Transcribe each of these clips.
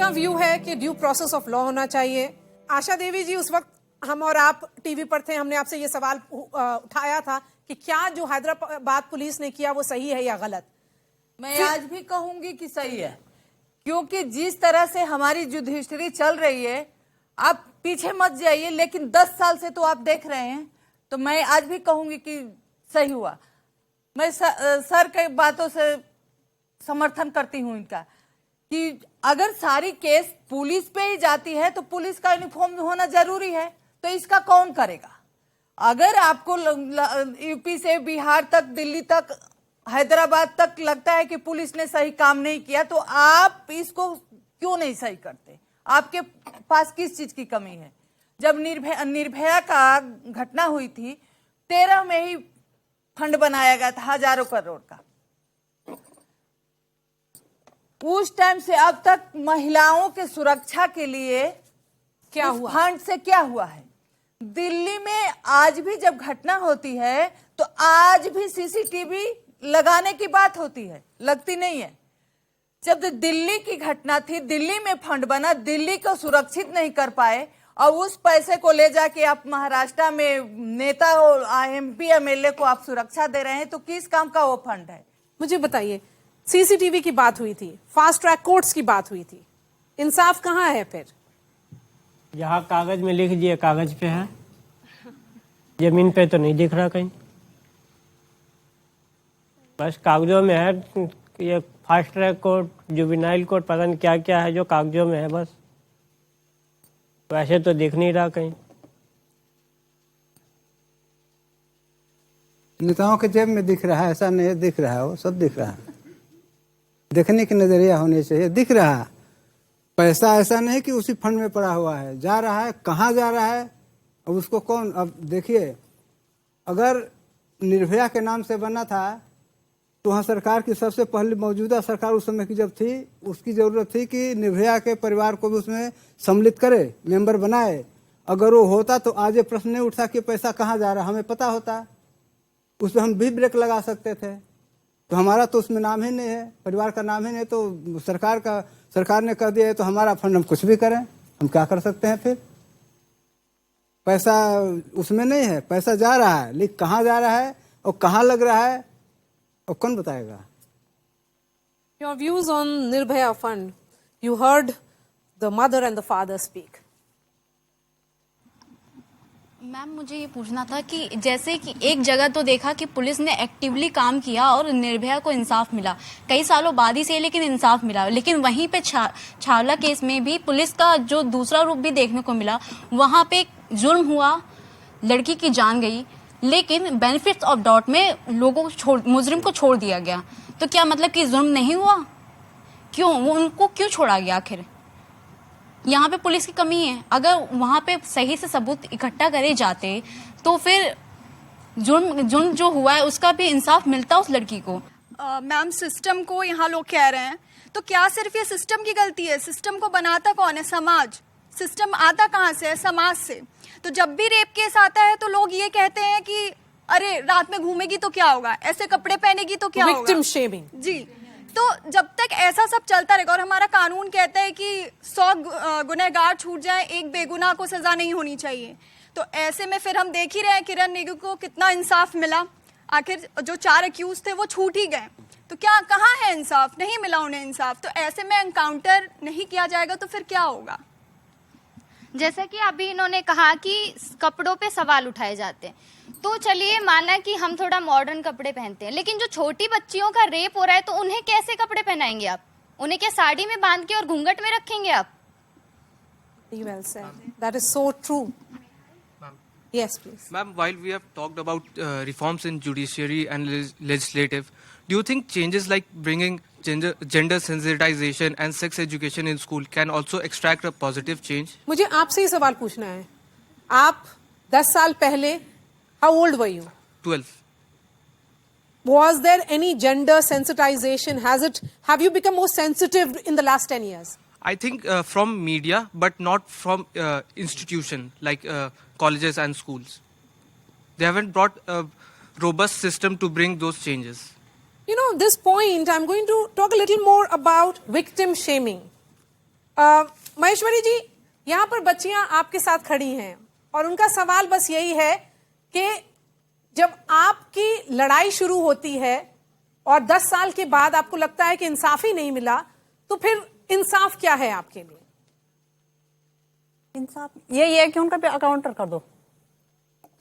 आपका व्यू है कि ड्यू प्रोसेस ऑफ लॉ होना चाहिए? आशा देवी जी, उस वक्त हम और आप टीवी पर थे, हमने आपसे ये सवाल उठाया था कि क्या जो हैदराबाद पुलिस ने किया वो सही है या गलत? मैं आज भी कहूंगी कि सही है, क्योंकि जिस तरह से हमारी जुडिशरी चल रही है, आप पीछे मत जाइए, लेकिन 10 साल से तो आप देख रहे हैं, तो मैं आज भी कहूंगी कि सही हुआ। मैं सर के बातों से समर्थन करती हूं इनका कि अगर सारी केस पुलिस पे ही जाती है तो पुलिस का यूनिफॉर्म होना जरूरी है, तो इसका कौन करेगा? अगर आपको यूपी से बिहार तक, दिल्ली तक, हैदराबाद तक लगता है कि पुलिस ने सही काम नहीं किया, तो आप इसको क्यों नहीं सही करते? आपके पास किस चीज की कमी है? जब निर्भया का घटना हुई थी, 13 में ही फंड बनाया गया था हजारों करोड़ का। उस टाइम से अब तक महिलाओं के सुरक्षा के लिए क्या हुआ? फंड से क्या हुआ है? दिल्ली में आज भी जब घटना होती है तो आज भी सीसीटीवी लगाने की बात होती है, लगती नहीं है। जब दिल्ली की घटना थी, दिल्ली में फंड बना, दिल्ली को सुरक्षित नहीं कर पाए और उस पैसे को ले जाके आप महाराष्ट्र में नेता और एमपी एमएलए को आप सुरक्षा दे रहे हैं, तो किस काम का वो फंड है? मुझे बताइए, सीसीटीवी की बात हुई थी, फास्ट ट्रैक कोर्ट्स की बात हुई थी, इंसाफ कहाँ है फिर? यहाँ कागज में लिख दिए, कागज पे है, जमीन पे तो नहीं दिख रहा कहीं। बस कागजों में है। ये fast track court, juvenile court, पता नहीं क्या क्या है जो कागजों में है, बस वैसे तो दिख नहीं रहा कहीं। नेताओं के जेब में दिख रहा है, ऐसा नहीं दिख रहा है, वो सब दिख रहा है। देखने की नजरिया होनी चाहिए। दिख रहा है पैसा, ऐसा नहीं कि उसी फंड में पड़ा हुआ है, जा रहा है, कहाँ जा रहा है, अब उसको कौन? अब देखिए, अगर निर्भया के नाम से बना था तो वहाँ सरकार की सबसे पहले, मौजूदा सरकार उस समय की जब थी, उसकी जरूरत थी कि निर्भया के परिवार को भी उसमें सम्मिलित करे, मेंबर बनाए। अगर वो होता तो आज ये प्रश्न नहीं उठता कि पैसा कहाँ जा रहा है, हमें पता होता, उस पर हम भी ब्रेक लगा सकते थे। तो हमारा तो उसमें नाम ही नहीं है, परिवार का नाम ही नहीं, तो सरकार ने कह दिया है तो हमारा फंड हम कुछ भी करें, हम क्या कर सकते हैं फिर? पैसा उसमें नहीं है, पैसा जा रहा है, लेकिन कहाँ जा रहा है और कहाँ लग रहा है और कौन बताएगा? Your views on Nirbhaya Fund. You heard the mother and the father speak. Ma'am, मुझे ये पूछना था कि जैसे कि एक जगह तो देखा कि पुलिस ने एक्टिवली काम किया और निर्भया को इंसाफ मिला, कई सालों बाद ही से, लेकिन इंसाफ मिला। लेकिन वहीं पे छावला केस में भी पुलिस का जो दूसरा रूप भी देखने को मिला, वहाँ पे जुर्म हुआ, लड़की की जान गई, लेकिन बेनिफिट्स ऑफ डाउट में लोगों को मुजरिम को छोड़ दिया गया। तो क्या मतलब कि जुर्म नहीं हुआ? क्यों उनको क्यों छोड़ा गया? आखिर यहाँ पे पुलिस की कमी है। अगर वहाँ पे सही से सबूत इकट्ठा करे जाते तो फिर जुर्म जो हुआ है उसका भी इंसाफ मिलता उस लड़की को। मैम, सिस्टम को यहाँ लोग कह रहे हैं, तो क्या सिर्फ ये सिस्टम की गलती है? सिस्टम को बनाता कौन है? समाज। सिस्टम आता कहाँ से है? समाज से। तो जब भी रेप केस आता है तो लोग ये कहते हैं कि अरे रात में घूमेगी तो क्या होगा, ऐसे कपड़े पहनेगी तो क्या होगा? Victim shaming. जी, तो जब तक ऐसा सब चलता रहेगा, और हमारा कानून कहता है कि 100 गुनहगार छूट जाए, एक बेगुनाह को सजा नहीं होनी चाहिए, तो ऐसे में फिर हम देख ही रहे हैं किरण नेगी को कितना इंसाफ मिला। आखिर जो 4 अक्यूज थे वो छूट ही गए, तो क्या कहाँ है इंसाफ? नहीं मिला उन्हें इंसाफ। तो ऐसे में एनकाउंटर नहीं किया जाएगा तो फिर क्या होगा? जैसा कि अभी इन्होंने कहा कि कपड़ों पे सवाल उठाए जाते हैं, तो चलिए माना कि हम थोड़ा मॉडर्न कपड़े पहनते हैं, लेकिन जो छोटी बच्चियों का रेप हो रहा है तो उन्हें कैसे कपड़े पहनाएंगे आप? उन्हें क्या साड़ी में बांध के और घूंघट में रखेंगे आप? Well said. That is so true. Yes, please. Ma'am, while we have talked about reforms in judiciary and legislative, do you think changes like bringing gender sensitization and sex education in school can also extract a positive change? मुझे आपसे ही सवाल पूछना है। आप 10 साल पहले, how old were you? 12. Was there any gender sensitization? Have you become more sensitive in the last 10 years? I think from media, but not from institution like colleges and schools. They haven't brought a robust system to bring those changes. You know, this point, I'm going to talk a little more about victim shaming. Maheshwari जी, यहाँ पर बच्चियां आपके साथ खड़ी हैं और उनका सवाल बस यही है कि जब आपकी लड़ाई शुरू होती है और 10 साल के बाद आपको लगता है कि इंसाफ ही नहीं मिला, तो फिर इंसाफ क्या है आपके लिए? इंसाफ यही है कि उनका पे अकाउंटर कर दो,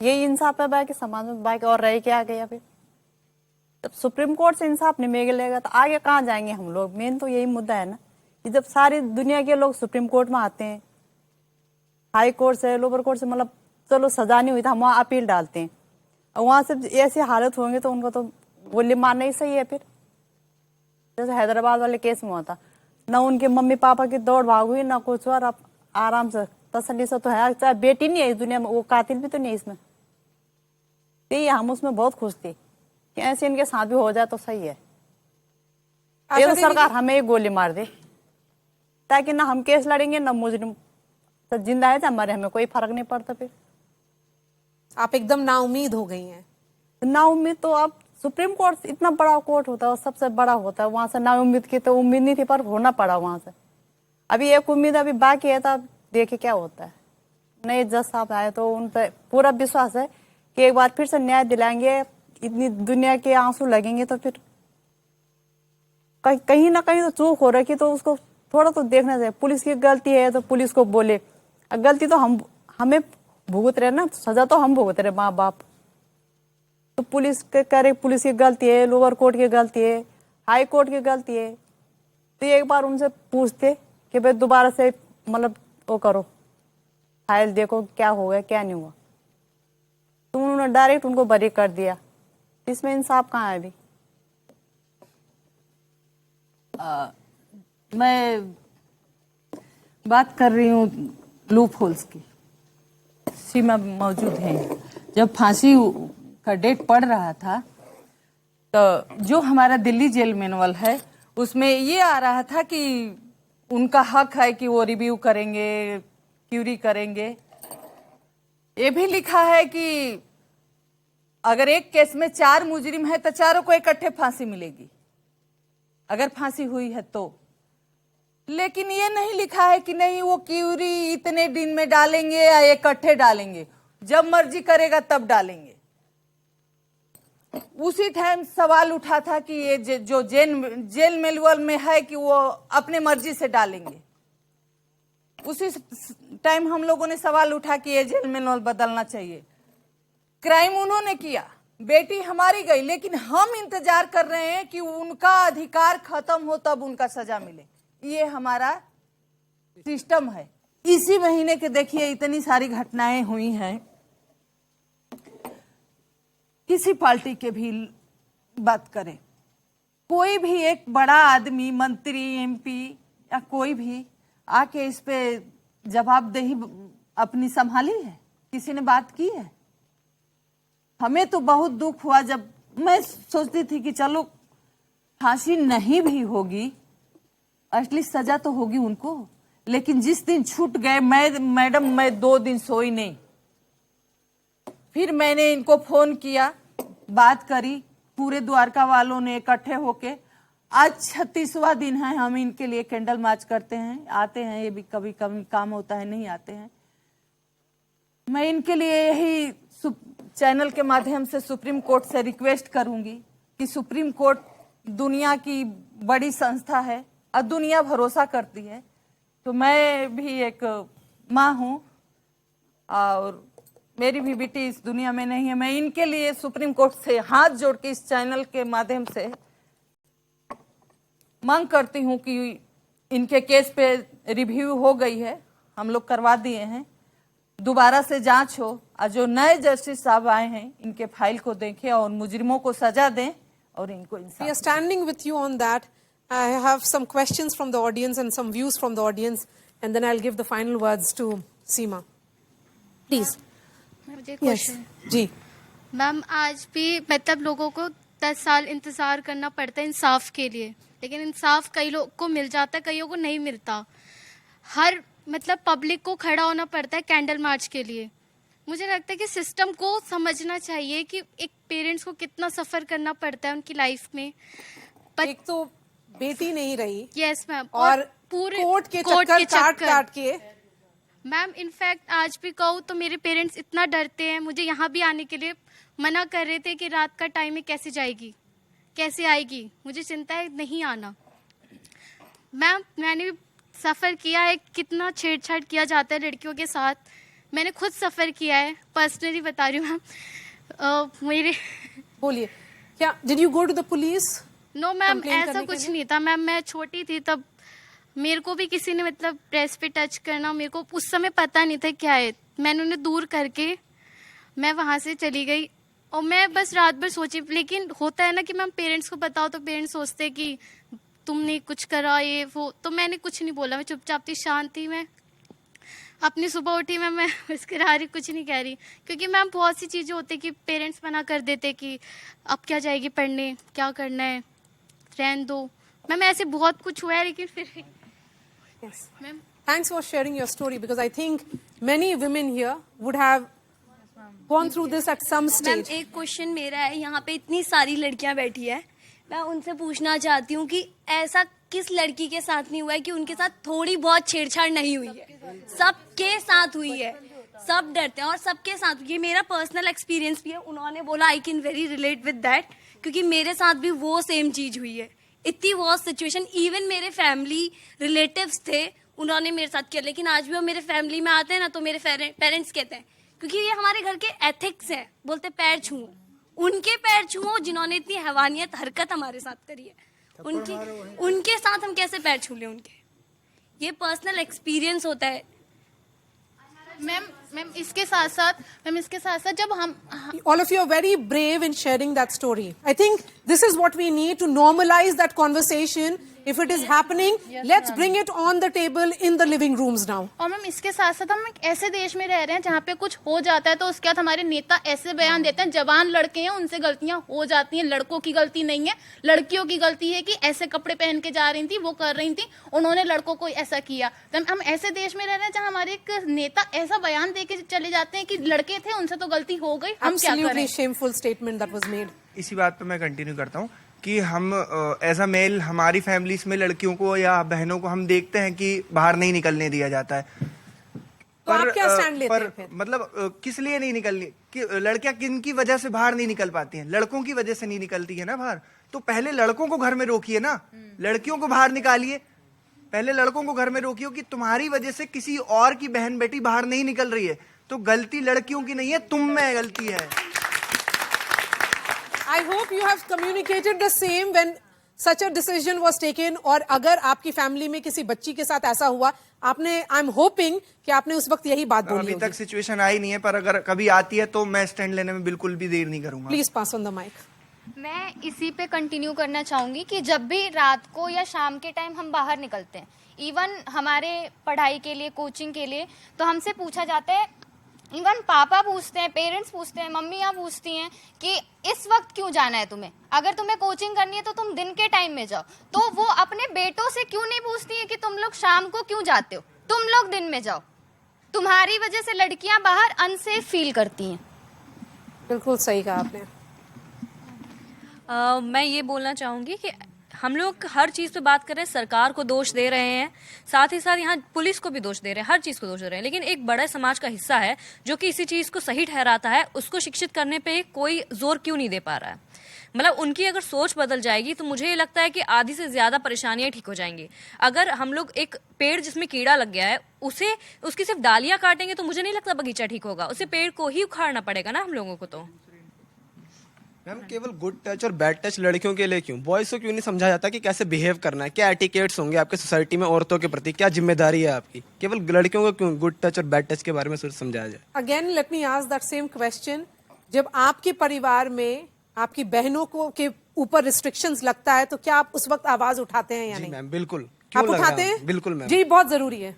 यही इंसाफ है। बाकी समाज में बाकी और रह क्या गया फिर? जब सुप्रीम कोर्ट से इंसाफ नहीं मिलेगा तो आगे कहाँ जाएंगे हम लोग? मेन तो यही मुद्दा है ना कि जब सारी दुनिया के लोग सुप्रीम कोर्ट में आते हैं, हाई कोर्ट से, लोअर कोर्ट से, मतलब चलो सजा नहीं हुई तो हम वहाँ अपील डालते हैं, और वहाँ से ऐसी हालत होंगे तो उनको तो गोली मारना ही सही है फिर। जैसे हैदराबाद वाले केस में होता, ना उनके मम्मी पापा की दौड़ भाग हुई ना कुछ, और अब आराम से तसल्ली से तो है, चाहे बेटी नहीं है इस दुनिया में, वो कातिल भी तो नहीं इसमें। तो ये हम उसमें बहुत खुश थे कि ऐसे इनके साथ भी हो जाए तो सही है। ये तो सरकार हमें एक गोली मार दे ताकि ना हम केस लड़ेंगे ना मुजरिम तो जिंदा है, हमारे हमें कोई फर्क नहीं पड़ता। फिर आप एकदम नाउमीद हो गई हैं। नाउमीद तो अब सुप्रीम कोर्ट इतना बड़ा कोर्ट होता है और सबसे बड़ा होता है, वहां से नाउमीद की तो उम्मीद नहीं थी, पर होना पड़ा वहां से। अभी एक उम्मीद अभी बाकी है, तो देखे क्या होता है। नए जज साहब आए तो उन पर पूरा विश्वास है कि एक बार फिर से न्याय दिलाएंगे। इतनी दुनिया के आंसू लगेंगे तो फिर कहीं ना कहीं तो चूक हो रही, तो उसको थोड़ा तो देखना चाहिए। पुलिस की गलती है तो पुलिस को बोले, गलती तो हमें भुगत रहे ना, सजा तो हम भुगत रहे माँ बाप। तो पुलिस के करे, पुलिस की गलती है, लोअर कोर्ट की गलती है, हाई कोर्ट की गलती है, तो एक बार उनसे पूछते कि भाई दोबारा से मतलब वो करो, फाइल देखो क्या हो गया क्या नहीं हुआ। तो उन्होंने डायरेक्ट उनको बरी कर दिया। इसमें इंसाफ कहाँ है अभी? मैं बात कर रही हूँ लूप होल्स की। सीमा मौजूद हैं। जब फांसी का डेट पड़ रहा था तो जो हमारा दिल्ली जेल मैनुअल है उसमें ये आ रहा था कि उनका हक है कि वो रिव्यू करेंगे, क्यूरी करेंगे। ये भी लिखा है कि अगर एक केस में 4 मुजरिम है तो चारों को इकट्ठे फांसी मिलेगी अगर फांसी हुई है तो। लेकिन ये नहीं लिखा है कि नहीं वो क्यूरी इतने दिन में डालेंगे या इकट्ठे डालेंगे, जब मर्जी करेगा तब डालेंगे। उसी टाइम सवाल उठा था कि ये जो जेल मैनुअल में है कि वो अपने मर्जी से डालेंगे। उसी टाइम हम लोगों ने सवाल उठा कि ये जेल मैनुअल बदलना चाहिए। क्राइम उन्होंने किया, बेटी हमारी गई, लेकिन हम इंतजार कर रहे हैं कि उनका अधिकार खत्म हो तब उनका सजा मिले। ये हमारा सिस्टम है। इसी महीने के देखिए इतनी सारी घटनाएं हुई हैं। किसी पार्टी के भी बात करें, कोई भी एक बड़ा आदमी, मंत्री, एमपी या कोई भी आके इस पे जवाबदेही अपनी संभाली है? किसी ने बात की है? हमें तो बहुत दुख हुआ जब मैं सोचती थी कि चलो फांसी नहीं भी होगी, एटलीस्ट सजा तो होगी उनको। लेकिन जिस दिन छूट गए, मैं 2 दिन सोई नहीं। फिर मैंने इनको फोन किया, बात करी, पूरे द्वारका वालों ने इकट्ठे होके। आज 36वां दिन है, हम इनके लिए कैंडल मार्च करते हैं, आते हैं। ये भी कभी कभी काम होता है, नहीं आते हैं। मैं इनके लिए यही चैनल के माध्यम से सुप्रीम कोर्ट से रिक्वेस्ट करूंगी कि सुप्रीम कोर्ट दुनिया की बड़ी संस्था है और दुनिया भरोसा करती है। तो मैं भी एक माँ हूँ और मेरी भी बेटी इस दुनिया में नहीं है। मैं इनके लिए सुप्रीम कोर्ट से हाथ जोड़ के इस चैनल के माध्यम से मांग करती हूँ कि इनके केस पे रिव्यू हो गई है, हम लोग करवा दिए हैं, दोबारा से जांच हो और जो नए जस्टिस साहब आए हैं इनके फाइल को देखें और मुजरिमों को सजा दें और इनको इंसाफ। We are standing with you on that. I have some questions from the audience and some views from the audience, and then I'll give the final words to Seema. Please. मुझे Yes. जी. Ma'am, आज भी मतलब लोगों को 10 साल इंतजार करना पड़ता है इंसाफ के लिए, लेकिन इंसाफ कई लोग को मिल जाता है, कईयों को नहीं मिलता। हर मतलब पब्लिक को खड़ा होना पड़ता है कैंडल मार्च के लिए। मुझे लगता है कि सिस्टम को समझना चाहिए कि एक पेरेंट्स को कितना सफर करना पड़ता है उनकी लाइफ में। एक तो बेटी नहीं रही, यस मैम, और पूरे कोर्ट के कोर्ट चक्कर के काट चक्कर। काट के। मैम इनफैक्ट आज भी कहूँ तो मेरे पेरेंट्स इतना डरते हैं, मुझे यहाँ भी आने के लिए मना कर रहे थे कि रात का टाइम है, कैसे जाएगी, कैसे आएगी, मुझे चिंता है नहीं आना। मैम मैंने भी सफ़र किया है, कितना छेड़छाड़ किया जाता है लड़कियों के साथ, मैंने खुद सफ़र किया है, पर्सनली बता रही हूँ मैम। मेरे बोलिए, क्या did you go to the police? No ma'am, Complain ऐसा करने के कुछ लिए? नहीं था मैम, मैं छोटी थी तब, मेरे को भी किसी ने मतलब ब्रेस्ट पे टच करना, मेरे को उस समय पता नहीं था क्या है, मैंने उन्हें दूर करके मैं वहाँ से चली गई और मैं बस रात भर सोची। लेकिन होता है ना कि मैम पेरेंट्स को बताओ तो पेरेंट्स सोचते कि तुमने कुछ करा ये वो, तो मैंने कुछ नहीं बोला, मैं चुपचाप थी, शांत थी। मैं अपनी सुबह उठी मैं मुस्कुरा रही, कुछ नहीं कह रही, क्योंकि मैम बहुत सी चीज़ें होती कि पेरेंट्स मना कर देते कि अब क्या जाएगी पढ़ने, क्या करना है, रहने दो। मैम ऐसे बहुत कुछ हुआ है, लेकिन फिर Yes. Ma'am Thanks for sharing your story because I think many women here would have gone through this at some ma'am stage. एक क्वेश्चन मेरा है, यहाँ पे इतनी सारी लड़कियां बैठी है, मैं उनसे पूछना चाहती हूँ कि ऐसा किस लड़की के साथ नहीं हुआ है कि उनके साथ थोड़ी बहुत छेड़छाड़ नहीं हुई है? सबके साथ हुई है, सब डरते हैं और सबके साथ। ये मेरा पर्सनल एक्सपीरियंस भी है, उन्होंने बोला I can very relate with that, क्योंकि मेरे साथ भी वो सेम चीज हुई है। इतनी वो सिचुएशन, इवन मेरे फैमिली रिलेटिव्स थे, उन्होंने मेरे साथ किया, लेकिन आज भी वो मेरे फैमिली में आते हैं ना तो मेरे पेरेंट्स कहते हैं, क्योंकि ये हमारे घर के एथिक्स हैं, बोलते पैर छुओ, उनके पैर छुओ जिन्होंने इतनी हैवानियत हरकत हमारे साथ करी है, उनके साथ हम कैसे पैर छू लें उनके? ये पर्सनल एक्सपीरियंस होता है। मैम इसके साथ साथ जब हम All of you are very brave in sharing that story. I think this is what we need to normalize that conversation. If it is happening, let's bring it on the table in the living rooms now. और ma'am इसके साथ साथ हम एक ऐसे देश में रह रहे हैं जहाँ पे कुछ हो जाता है तो उसके बाद हमारे नेता ऐसे बयान देते हैं, जवान लड़के हैं उनसे गलतियां हो जाती हैं, लड़कों की गलती नहीं है, लड़कियों की गलती है कि ऐसे कपड़े पहन के जा रही थी, वो कर रही थी, उन्होंने लड़कों को ऐसा किया। तो हम ऐसे देश में रह रहे हैं जहाँ हमारे एक नेता ऐसा बयान दे के चले जाते हैं कि लड़के थे उनसे तो गलती हो गई, हम क्या करें। Absolutely shameful statement that was made. इसी बात पे मैं कंटिन्यू करता हूँ कि हम एज अ मेल हमारी फैमिलीज में लड़कियों को या बहनों को हम देखते हैं कि बाहर नहीं निकलने दिया जाता है। तो आप क्या स्टैंड लेते हैं फिर? मतलब किस लिए नहीं निकलनी, कि लड़कियां किन की वजह से बाहर नहीं निकल पाती हैं? लड़कों की वजह से नहीं निकलती है ना बाहर। तो पहले लड़कों को घर में रोकिए ना, लड़कियों को बाहर निकालिए। पहले लड़कों को घर में रोकियो कि तुम्हारी वजह से किसी और की बहन बेटी बाहर नहीं निकल रही है, तो गलती लड़कियों की नहीं है, तुम में गलती है। I hope you have communicated the same when such a decision was taken. और अगर आपकी फैमिली में किसी बच्ची के साथ ऐसा हुआ, आपने आई एम होपिंग कि आपने उस वक्त यही बात बोली अभी होगी। तक सिचुएशन आई नहीं है, पर अगर कभी आती है तो मैं स्टैंड लेने में बिल्कुल भी देर नहीं करूंगा। Please pass on the mic. मैं इसी पे कंटिन्यू करना चाहूंगी कि जब भी रात को या शाम के टाइम हम बाहर निकलते हैं, इवन हमारे पढ़ाई के लिए, कोचिंग के लिए, तो हमसे पूछा जाता है, इवन पापा पूछते हैं, पेरेंट्स पूछते हैं, मम्मियाँ पूछती हैं कि इस वक्त क्यों जाना है तुम्हें, अगर तुम्हें कोचिंग करनी है तो तुम दिन के टाइम में जाओ। तो वो अपने बेटों से क्यों नहीं पूछती है कि तुम लोग शाम को क्यों जाते हो, तुम लोग दिन में जाओ। तुम्हारी वजह से लड़कियां बाहर अनसेफ फील करती हैं। बिल्कुल सही कहा आपने। मैं ये बोलना चाहूँगी कि हम लोग हर चीज़ पे बात कर रहे हैं, सरकार को दोष दे रहे हैं, साथ ही साथ यहाँ पुलिस को भी दोष दे रहे हैं, हर चीज़ को दोष दे रहे हैं, लेकिन एक बड़ा समाज का हिस्सा है जो कि इसी चीज़ को सही ठहराता है, उसको शिक्षित करने पे कोई जोर क्यों नहीं दे पा रहा है। मतलब उनकी अगर सोच बदल जाएगी तो मुझे ये लगता है कि आधी से ज़्यादा परेशानियाँ ठीक हो जाएंगी। अगर हम लोग एक पेड़ जिसमें कीड़ा लग गया है उसकी सिर्फ डालियाँ काटेंगे तो मुझे नहीं लगता बगीचा ठीक होगा, उसे पेड़ को ही उखाड़ना पड़ेगा ना हम लोगों को। तो मैम केवल गुड टच और बैड टच लड़कियों के लिए क्यों, बॉयज को क्यों नहीं समझाया जाता कि कैसे बिहेव करना है, क्या एटिकेट्स होंगे आपके सोसाइटी में औरतों के प्रति, क्या जिम्मेदारी है आपकी? केवल लड़कियों को क्यों गुड टच और बैड टच के बारे में समझाया जाए? Again let me ask that same question. जब आपके परिवार में आपकी बहनों को के ऊपर रिस्ट्रिक्शंस लगता है तो क्या आप उस वक्त आवाज उठाते हैं या नहीं? मैम बिल्कुल। आप उठाते हैं? बिल्कुल मैम। जी, बहुत जरूरी है।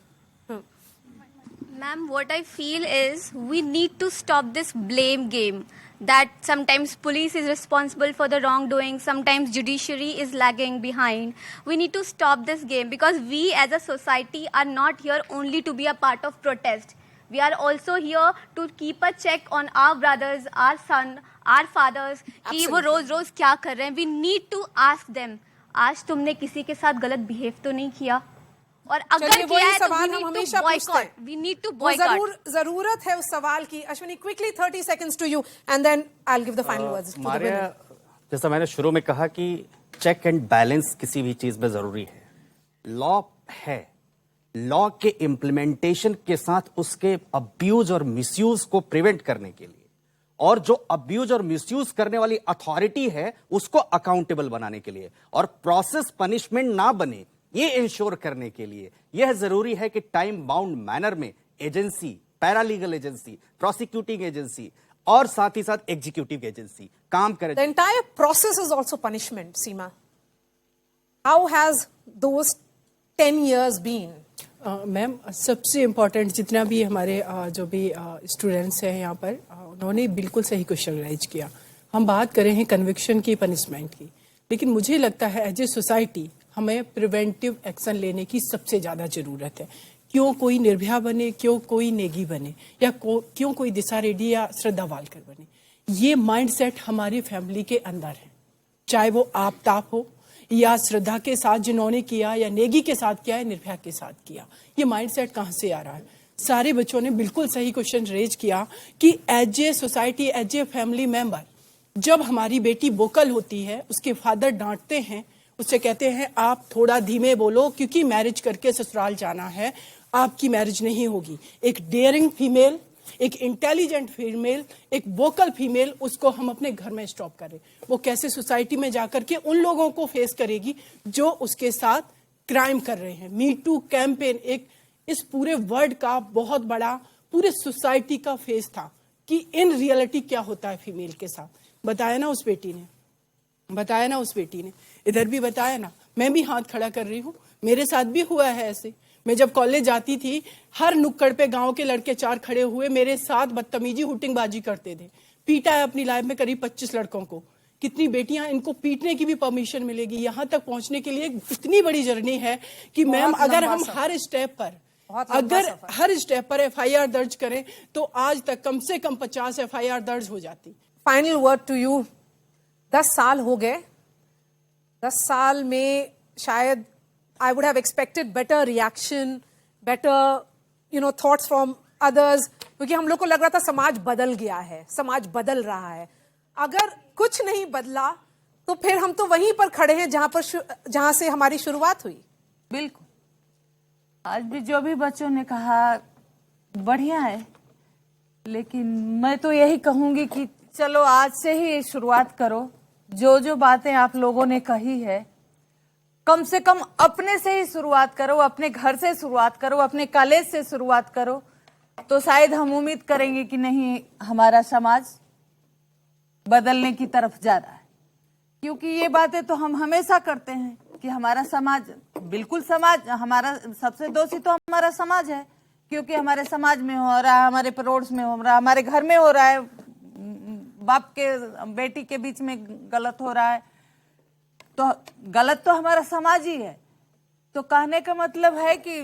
Ma'am, what I feel is we need to stop this blame game that sometimes police is responsible for the wrongdoing, sometimes judiciary is lagging behind. We need to stop this game because we as a society are not here only to be a part of protest. We are also here to keep a check on our brothers, our son, our fathers कि वो रोज रोज क्या कर रहे हैं. We need to ask them, आज तुमने किसी के साथ गलत बिहेव तो नहीं किया? और अगर चलिए, किया वही है तो सवाल हम हमेशा पूछते हैं। वी नीड टू वो बॉयकॉट। जरूरत है उस सवाल की। Ashwini, quickly 30 seconds to you and then I will give the final words. Maria, जैसा मैंने शुरू में कहा कि चेक एंड बैलेंस किसी भी चीज में जरूरी है। लॉ है, लॉ के इम्प्लीमेंटेशन के साथ उसके अब्यूज और मिसयूज को प्रिवेंट करने के लिए, और जो अब्यूज और मिसयूज करने वाली अथॉरिटी है उसको अकाउंटेबल बनाने के लिए, और प्रोसेस पनिशमेंट ना बने ये इंश्योर करने के लिए यह जरूरी है कि टाइम बाउंड मैनर में agency, paralegal agency, prosecuting agency और साथ ही साथ एग्जीक्यूटिव एजेंसी काम करे। The entire process is also punishment, Seema. How has those 10 years been? Ma'am, सबसे इम्पोर्टेंट जितना भी हमारे जो भी स्टूडेंट्स हैं यहाँ पर, उन्होंने बिल्कुल सही क्वेश्चन राइज किया। हम बात कर रहे हैं कन्विक्शन की, पनिशमेंट की, लेकिन मुझे लगता है एज ए सोसाइटी हमें प्रिवेंटिव एक्शन लेने की सबसे ज़्यादा ज़रूरत है। क्यों कोई निर्भया बने, क्यों कोई नेगी बने, या क्यों कोई दिशा रेड्डी या श्रद्धा वालकर बने, ये माइंडसेट हमारी फैमिली के अंदर है। चाहे वो आप ताप हो या श्रद्धा के साथ जिन्होंने किया, या नेगी के साथ किया, या निर्भया के साथ किया, ये माइंडसेट कहाँ से आ रहा है? सारे बच्चों ने बिल्कुल सही क्वेश्चन रेज किया कि as a society, as a family member, जब हमारी बेटी वोकल होती है, उसके फादर डांटते हैं, उससे कहते हैं आप थोड़ा धीमे बोलो क्योंकि मैरिज करके ससुराल जाना है, आपकी मैरिज नहीं होगी। एक डेयरिंग फीमेल, एक इंटेलिजेंट फीमेल, एक वोकल फीमेल, उसको हम अपने घर में स्टॉप करें, वो कैसे सोसाइटी में जाकर के उन लोगों को फेस करेगी जो उसके साथ क्राइम कर रहे हैं। मी टू कैंपेन एक इस पूरे वर्ल्ड का बहुत बड़ा, पूरे सोसाइटी का फेस था कि इन रियलिटी क्या होता है फीमेल के साथ। बताया ना उस बेटी ने, बताया ना उस बेटी ने, इधर भी बताया ना। मैं भी हाथ खड़ा कर रही हूँ, मेरे साथ भी हुआ है ऐसे। मैं जब कॉलेज जाती थी, हर नुक्कड़ पे गांव के लड़के 4 खड़े हुए मेरे साथ बदतमीजी, हुटिंगबाजी करते थे। पीटा है अपनी लाइफ में करीब 25 लड़कों को। कितनी बेटियां, इनको पीटने की भी परमिशन मिलेगी? यहाँ तक पहुंचने के लिए इतनी बड़ी जर्नी है कि मैम, अगर हम हर स्टेप पर FIR दर्ज करें तो आज तक कम से कम 50 FIR दर्ज हो जाती। Final word to you. 10 साल हो गए, 10 साल में शायद I would have expected better reaction, better, thoughts from others, क्योंकि हम लोग को लग रहा था समाज बदल गया है, समाज बदल रहा है। अगर कुछ नहीं बदला तो फिर हम तो वहीं पर खड़े हैं जहां से हमारी शुरुआत हुई। बिल्कुल, आज भी जो भी बच्चों ने कहा बढ़िया है, लेकिन मैं तो यही कहूंगी कि चलो आज से ही शुरुआत करो। जो जो बातें आप लोगों ने कही है, कम से कम अपने से ही शुरुआत करो, अपने घर से शुरुआत करो, अपने कॉलेज से शुरुआत करो, तो शायद हम उम्मीद करेंगे कि नहीं, हमारा समाज बदलने की तरफ जा रहा है। क्योंकि ये बातें तो हम हमेशा करते हैं कि हमारा समाज, बिल्कुल समाज, हमारा सबसे दोषी तो हमारा समाज है, क्योंकि हमारे समाज में हो रहा है, हमारे पड़ोस में हो रहा है, हमारे घर में हो रहा है, बाप के बेटी के बीच में गलत हो रहा है, तो गलत तो हमारा समाज ही है। तो कहने का मतलब है कि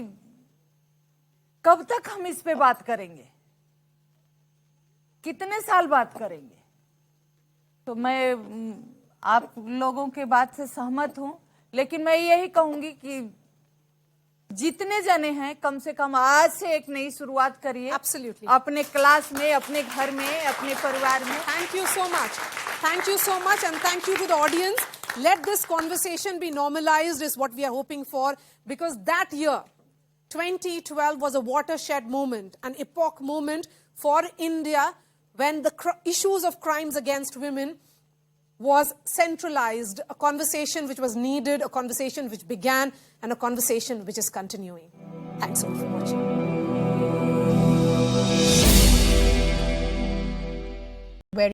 कब तक हम इस पे बात करेंगे, कितने साल बात करेंगे? तो मैं आप लोगों के बात से सहमत हूं, लेकिन मैं यही कहूंगी कि जितने जने हैं, कम से कम आज से एक नई शुरुआत करिए। Absolutely. अपने क्लास में, अपने घर में, अपने परिवार में। Thank you so much. Thank you so much, and thank you to the audience. Let this conversation be normalized is what we are hoping for, because that year, 2012, was a watershed moment, an epoch moment for India, when the issues of crimes against women was centralized, a conversation which was needed, a conversation which began, and a conversation which is continuing. Thanks all for watching.